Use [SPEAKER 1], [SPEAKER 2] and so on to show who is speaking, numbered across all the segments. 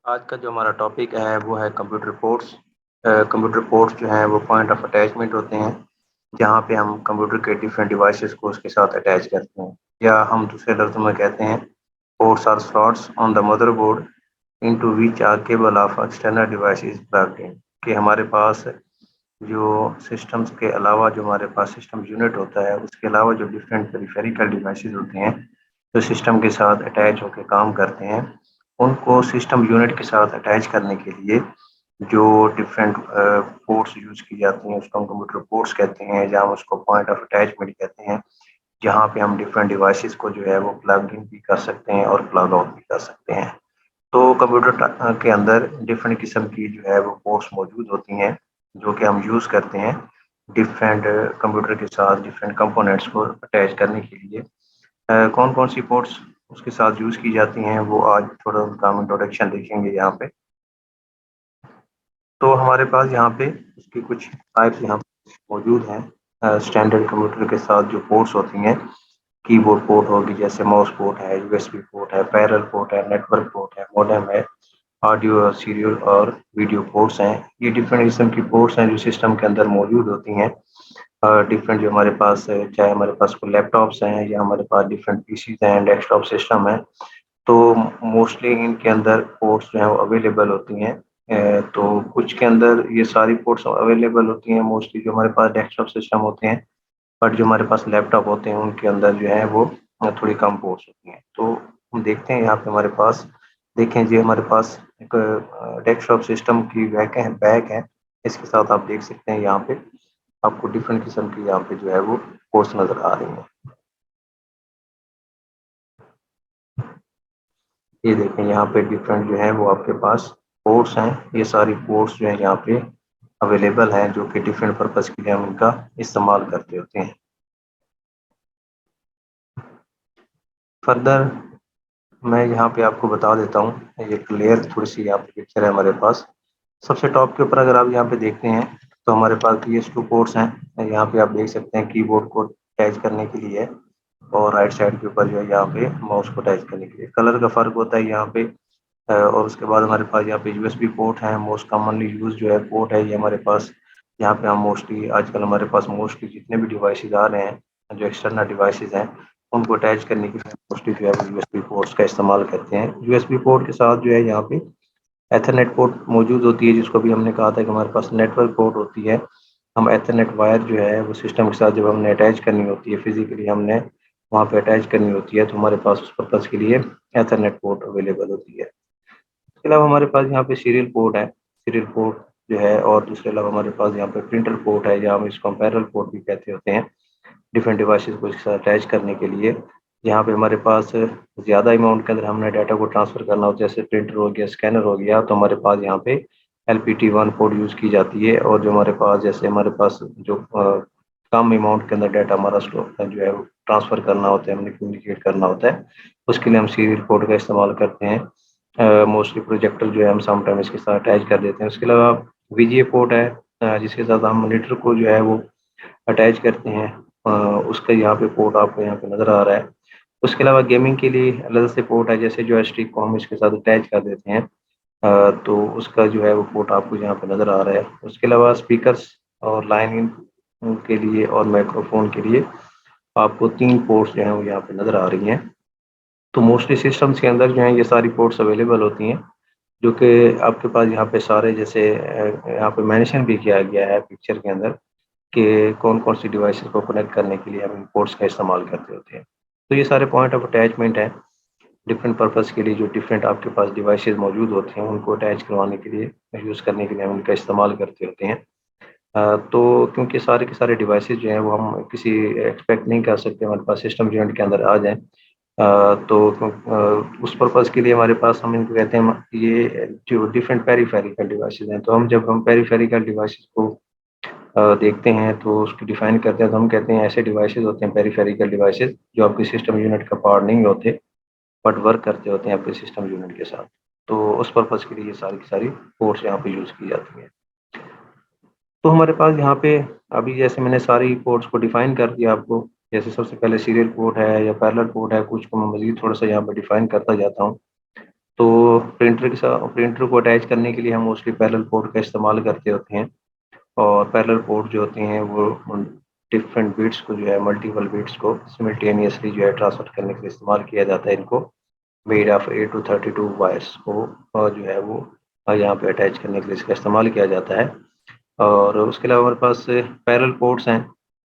[SPEAKER 1] आज का जो हमारा टॉपिक है वो है कंप्यूटर पोर्ट्स। कंप्यूटर पोर्ट्स जो हैं वो पॉइंट ऑफ अटैचमेंट होते हैं, जहाँ पे हम कंप्यूटर के डिफरेंट डिवाइसेस को उसके साथ अटैच करते हैं, या हम दूसरे लफ्ज़ों में कहते हैं ports are slots on the motherboard into which are cable of external devices plugged in. कि हमारे पास जो सिस्टम्स के अलावा जो हमारे पास सिस्टम यूनिट होता है, उसके अलावा जो डिफरेंट पेरिफेरिकल डिवाइसेस होते हैं जो सिस्टम के साथ अटैच होकर काम करते हैं, उनको सिस्टम यूनिट के साथ अटैच करने के लिए जो डिफरेंट पोर्ट्स यूज की जाती हैं उसको हम कंप्यूटर पोर्ट्स कहते हैं, जहाँ हम उसको पॉइंट ऑफ अटैचमेंट कहते हैं, जहाँ पे हम डिफरेंट डिवाइसेस को जो है वो प्लग इन भी कर सकते हैं और प्लग आउट भी कर सकते हैं। तो कंप्यूटर के अंदर डिफरेंट किस्म की जो है वो पोर्ट्स मौजूद होती हैं, जो कि हम यूज़ करते हैं डिफरेंट कंप्यूटर के साथ डिफरेंट कंपोनेंट्स को अटैच करने के लिए। कौन कौन सी पोर्ट्स उसके साथ यूज़ की जाती हैं वो आज थोड़ा उनका हम इंट्रोडक्शन देखेंगे यहाँ पे। तो हमारे पास यहाँ पे उसकी कुछ टाइप्स यहाँ मौजूद हैं। स्टैंडर्ड कंप्यूटर के साथ जो पोर्ट्स होती हैं, कीबोर्ड पोर्ट होगी, जैसे माउस पोर्ट है, यूएसबी पोर्ट है, पैरेलल पोर्ट है, नेटवर्क पोर्ट है, मॉडेम है, ऑडियो और सीरियल और वीडियो पोर्ट्स हैं। ये डिफरेंट किस्म की पोर्ट्स हैं जो सिस्टम के अंदर मौजूद होती हैं। डिफरेंट जो हमारे पास चाहे हमारे पास कोई लैपटॉप्स हैं या हमारे पास डिफरेंट पीसीज हैं, डेस्कटॉप सिस्टम है, तो मोस्टली इनके अंदर पोर्ट्स जो हैं वो अवेलेबल होती हैं। तो कुछ के अंदर ये सारी पोर्ट्स अवेलेबल होती हैं, मोस्टली जो हमारे पास डेस्कटॉप सिस्टम होते हैं, बट जो हमारे पास लैपटॉप होते हैं उनके अंदर जो है वो थोड़ी कम पोर्ट्स होती हैं। तो हम देखते हैं यहाँ पे हमारे पास, देखें जी, हमारे पास एक डेस्कटॉप सिस्टम की बैक है। इसके साथ आप देख सकते हैं यहाँ पे आपको डिफरेंट किस्म की यहाँ पे जो है वो पोर्ट्स नज़र आ रही हैं। ये देखें यहाँ पे डिफरेंट जो है वो आपके पास पोर्ट्स हैं। ये सारी पोर्ट्स जो है यहाँ पे अवेलेबल हैं, जो कि डिफरेंट पर्पज़ के लिए हम इनका इस्तेमाल करते होते हैं। फर्दर मैं यहाँ पे आपको बता देता हूँ, ये क्लियर थोड़ी सी यहाँ पे पिक्चर है हमारे पास। सबसे टॉप के ऊपर अगर आप यहाँ पे देखते हैं तो हमारे पास PS2 पोर्ट्स हैं। यहाँ पे आप देख सकते हैं कीबोर्ड को अटैच करने के लिए, और राइट साइड के ऊपर जो है यहाँ पे माउस को अटैच करने के लिए। कलर का फर्क होता है यहाँ पे। और उसके बाद हमारे पास यहाँ पे USB पोर्ट है, मोस्ट कॉमनली यूज जो है पोर्ट है ये हमारे पास। यहाँ पे हम मोस्टली आजकल हमारे पास मोस्टली जितने भी डिवाइसेज आ रहे हैं जो एक्सटर्नल डिवाइसेज हैं, उनको अटैच करने के लिए मोस्टली जो है USB पोर्ट्स का इस्तेमाल करते हैं। USB पोर्ट के साथ जो है यहाँ पे एथरनेट पोर्ट मौजूद होती है, जिसको भी हमने कहा था कि हमारे पास नेटवर्क पोर्ट होती है। हम एथरनेट वायर जो है वो सिस्टम के साथ जब हमने अटैच करनी होती है, फिजिकली हमने वहाँ पे अटैच करनी होती है, तो हमारे पास उस पर्पज़ के लिए एथरनेट पोर्ट अवेलेबल होती है। इसके अलावा हमारे पास यहाँ पे सीरियल पोर्ट है, सीरियल पोर्ट जो है, और दूसरे अलावा हमारे पास यहाँ पे प्रिंटर पोर्ट है, या हम इसको पैरेलल पोर्ट भी कहते होते हैं, डिफरेंट डिवाइसेस को इसके साथ अटैच करने के लिए। यहाँ पे हमारे पास ज़्यादा अमाउंट के अंदर हमने डाटा को ट्रांसफ़र करना होता है, जैसे प्रिंटर हो गया, स्कैनर हो गया, तो हमारे पास यहाँ पे LPT1 पोर्ट यूज़ की जाती है। और जो हमारे पास जैसे हमारे पास जो कम अमाउंट के अंदर डाटा हमारा स्टोर जो है ट्रांसफ़र करना होता है, हमने कम्युनिकेट करना होता है, उसके लिए हम सीरियल पोर्ट का इस्तेमाल करते हैं। मोस्टली प्रोजेक्टर जो है हम समटाइम इसके साथ अटैच कर देते हैं। उसके अलावा VGA पोर्ट है, जिसके साथ हम मॉनिटर को जो है वो अटैच करते हैं। उसका यहाँ पे पोर्ट आपको यहाँ पे नज़र आ रहा है। उसके अलावा गेमिंग के लिए अलग से पोर्ट है, जैसे जॉयस्टिक को हम इसके साथ अटैच कर देते हैं, तो उसका जो है वो पोर्ट आपको यहाँ पे नज़र आ रहा है। उसके अलावा स्पीकर्स और लाइन इन के लिए और माइक्रोफोन के लिए आपको 3 पोर्ट्स जो हैं वो यहाँ पे नज़र आ रही हैं। तो मोस्टली सिस्टम्स के अंदर जो है ये सारी पोर्ट्स अवेलेबल होती हैं, जो कि आपके पास यहाँ पे सारे जैसे यहाँ पे मेंशन भी किया गया है पिक्चर के अंदर कि कौन-कौन सी डिवाइसेस को कनेक्ट करने के लिए हम इन पोर्ट्स का इस्तेमाल करते होते हैं। तो ये सारे पॉइंट ऑफ अटैचमेंट हैं, डिफरेंट पर्पज़ के लिए जो डिफरेंट आपके पास डिवाइसेस मौजूद होते हैं, उनको अटैच करवाने के लिए, यूज़ करने के लिए हम उनका इस्तेमाल करते होते हैं। तो क्योंकि सारे के सारे डिवाइसेस जो हैं वो हम किसी एक्सपेक्ट नहीं कर सकते हमारे पास सिस्टम यूनिट के अंदर आ जाएँ। तो उस पर्पज़ के लिए हमारे पास हम इनको कहते हैं, ये जो डिफरेंट पेरिफेरिकल डिवाइसेस हैं, तो हम पेरिफेरिकल डिवाइसेस को देखते हैं तो उसको डिफाइन करते हैं, तो हम कहते हैं ऐसे डिवाइसेस होते हैं पेरिफेरिकल डिवाइसेस जो आपके सिस्टम यूनिट का पार्ट नहीं होते, बट वर्क करते होते हैं आपके सिस्टम यूनिट के साथ। तो उस पर्पज़ के लिए ये सारी की सारी पोर्ट्स यहाँ पे यूज़ की जाती हैं। तो हमारे पास यहाँ पे अभी जैसे मैंने सारी पोर्ट्स को डिफाइन कर दिया आपको, जैसे सबसे पहले सीरियल पोर्ट है या पैरेलल पोर्ट है, कुछ को मैं मज़ीद थोड़ा-सा यहाँ पे डिफाइन करता जाता हूँ। तो प्रिंटर को अटैच करने के लिए हम मोस्टली पैरेलल पोर्ट का इस्तेमाल करते होते हैं, और पैरेलल पोर्ट जो होते हैं वो डिफरेंट बिट्स को जो है मल्टीपल बिट्स को सिमिल्टेनियसली जो है ट्रांसफर करने के लिए इस्तेमाल किया जाता है। इनको मेड ऑफ 8 to 32 वायर्स को जो है वो यहाँ पे अटैच करने के लिए इसका इस्तेमाल किया जाता है। और उसके अलावा हमारे पास पैरेलल पोर्ट्स हैं।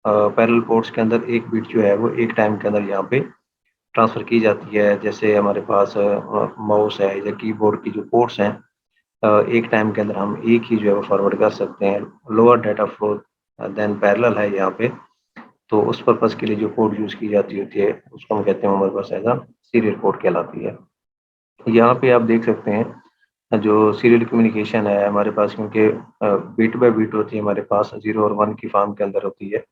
[SPEAKER 1] पैरेलल पोर्ट्स के अंदर एक बिट जो है वो एक टाइम के अंदर यहाँ पे ट्रांसफ़र की जाती है। जैसे हमारे पास माउस है या कीबोर्ड की जो पोर्ट्स हैं, एक टाइम के अंदर हम एक ही जो है वो फॉरवर्ड कर सकते हैं। Lower data flow than parallel है यहाँ पे, तो उस पर्पज़ के लिए जो पोर्ट यूज़ की जाती होती है उसको हम कहते हैं हमारे पास एज़ अ सीरियल पोर्ट कहलाती है। यहाँ पे आप देख सकते हैं जो सीरियल कम्युनिकेशन है हमारे पास, क्योंकि बिट बाय बिट होती है हमारे पास, 0 और 1 की फॉर्म के अंदर होती है।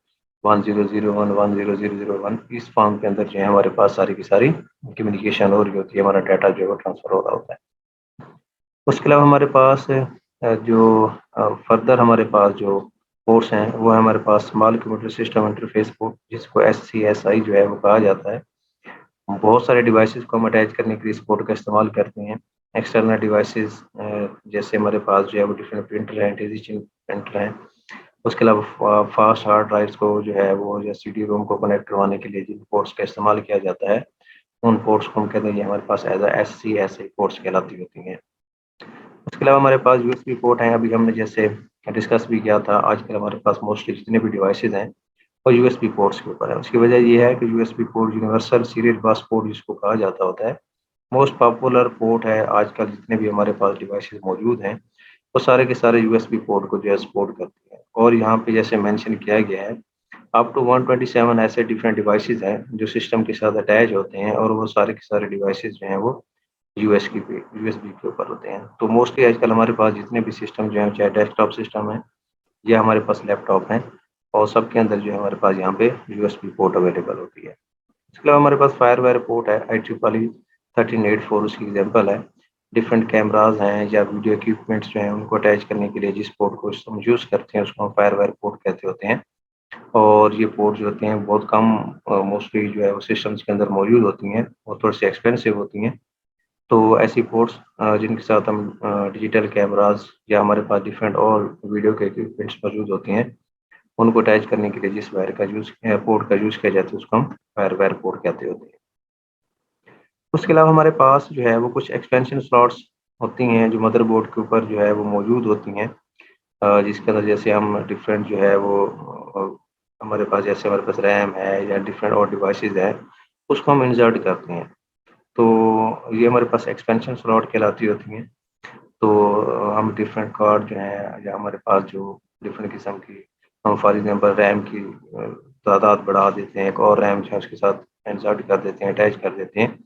[SPEAKER 1] 1001 10001 इस फॉर्म के अंदर जो है हमारे पास सारी की सारी कम्युनिकेशन हो रही होती है, हमारा डाटा जो है वो ट्रांसफ़र हो रहा होता है। उसके अलावा हमारे पास जो फर्दर हमारे पास जो पोर्ट्स हैं वो है हमारे पास small computer system interface port, जिसको SCSI जो है वो कहा जाता है। बहुत सारे डिवाइसेस को हम अटैच करने के लिए इस पोर्ट का इस्तेमाल करते हैं। एक्सटर्नल डिवाइसेस जैसे हमारे पास जो है वो डिफरेंट प्रिंटर हैं, डिजिटल प्रिंटर हैं। उसके अलावा फास्ट हार्ड ड्राइव्स को जो है वो या CD रोम को कनेक्ट करवाने के लिए जिन पोर्ट्स का इस्तेमाल किया जाता है, उन पोर्ट्स को हम कहते हैं ये हमारे पास एज़ अ SCSI पोर्ट्स कहलाती होती हैं। उसके अलावा हमारे पास USB पोर्ट हैं, अभी हमने जैसे डिस्कस भी किया था। आजकल हमारे पास मोस्टली जितने भी डिवाइसेस हैं वो USB पोर्ट्स के ऊपर है। उसकी वजह ये है कि USB port universal serial bus port जिसको कहा जाता होता है, मोस्ट पॉपुलर पोर्ट है। आजकल जितने भी हमारे पास डिवाइसेस मौजूद हैं वो सारे के सारे USB पोर्ट को जो है सपोर्ट करते हैं। और यहाँ पे जैसे मेंशन किया गया है, अप टू 127 ऐसे डिफरेंट डिवाइसेस हैं जो सिस्टम के साथ अटैच होते हैं, और वो सारे के सारे डिवाइसेस जो हैं वो यूएसबी के ऊपर होते हैं। तो मोस्टली आजकल हमारे पास जितने भी सिस्टम जो हैं, चाहे डेस्कटॉप सिस्टम है या हमारे पास लैपटॉप हैं, और सबके अंदर जो है हमारे पास यहाँ पे यूएसबी पोर्ट अवेलेबल होती है। इसके अलावा हमारे पास फायरवेयर पोर्ट है, IEEE 1384 उसकी एग्जांपल है। डिफरेंट कैमरास हैं या वीडियो इक्विपमेंट्स जो हैं उनको अटैच करने के लिए जिस पोर्ट को हम यूज़ करते हैं उसको हम फायरवेयर पोर्ट कहते होते हैं। और ये पोर्ट जो होते हैं बहुत कम मोस्टली जो है वो सिस्टम्स के अंदर मौजूद होती हैं और थोड़ी सी एक्सपेंसिव होती हैं। तो ऐसी पोर्ट्स जिनके साथ हम डिजिटल कैमरास या हमारे पास डिफरेंट और वीडियो के इक्विपमेंट्स मौजूद होते हैं, उनको अटैच करने के लिए जिस वायर का पोर्ट का यूज़ किया जाता है उसको हम फायरवेयर पोर्ट कहते होते हैं। उसके अलावा हमारे पास जो है वो कुछ एक्सपेंशन स्लॉट्स होती हैं जो मदरबोर्ड के ऊपर जो है वो मौजूद होती हैं, जिसके अंदर जैसे हम डिफरेंट जो है वो हमारे पास जैसे हमारे पास रैम है या डिफरेंट और डिवाइसेस है, उसको हम इंसर्ट करते हैं। तो ये हमारे पास एक्सपेंशन स्लॉट कहलाती होती हैं। तो हम डिफरेंट कार्ड जो हैं या हमारे पास जो डिफरेंट किस्म की, हम फॉर एग्जांपल रैम की तादाद बढ़ा देते हैं, एक और रैम जो है उसके साथ इंसर्ट कर देते हैं, अटैच कर देते हैं।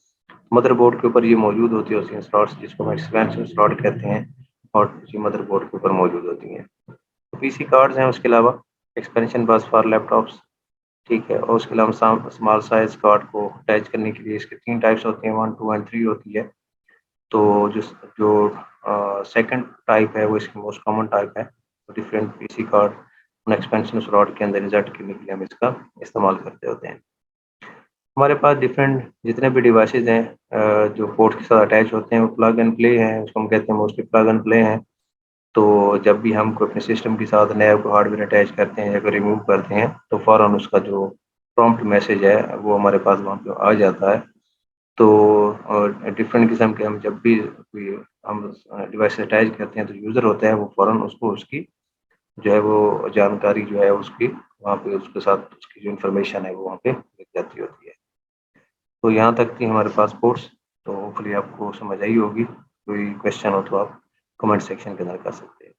[SPEAKER 1] मदरबोर्ड के ऊपर ये मौजूद होती है स्लॉट्स, जिसको हम एक्सपेंशन स्लॉट कहते हैं, और ये मदरबोर्ड के ऊपर मौजूद होती हैं। तो पीसी कार्ड्स हैं उसके अलावा एक्सपेंशन बस फॉर लैपटॉप्स, ठीक है। और उसके अलावा स्मॉल साइज कार्ड को अटैच करने के लिए इसके 3 टाइप्स होते हैं, 1, 2 एंड 3 होती है। तो जो जो सेकंड टाइप है वो इसकी मोस्ट कॉमन टाइप है। तो डिफरेंट पीसी कार्ड उन एक्सपेंशन स्लॉट के अंदर इंसर्ट करने के लिए हम इसका इस्तेमाल करते होते हैं। हमारे पास डिफरेंट जितने भी डिवाइसेस हैं जो पोर्ट के साथ अटैच होते हैं वो प्लग एंड प्ले हैं, उसको हम कहते हैं मोस्टली प्लग एंड प्ले हैं। तो जब भी हम कोई अपने सिस्टम के साथ नया कोई हार्डवेयर अटैच करते हैं या कोई रिमूव करते हैं तो फ़ौरन उसका जो प्रॉम्प्ट मैसेज है वो हमारे पास वहाँ पे आ जाता है। तो डिफरेंट किस्म के हम जब भी कोई हम डिवाइस अटैच करते हैं तो यूज़र होता है वो फ़ौरन उसको उसकी जो है वो जानकारी जो है उसकी वहाँ पे उसके साथ उसकी जो इन्फॉर्मेशन है वो वहाँ पे लिख जाती होती है। तो यहाँ तक थी हमारे पास कोर्स, तो होपफुली आपको समझ आई होगी। कोई क्वेश्चन हो तो आप कमेंट सेक्शन के अंदर कर सकते हैं।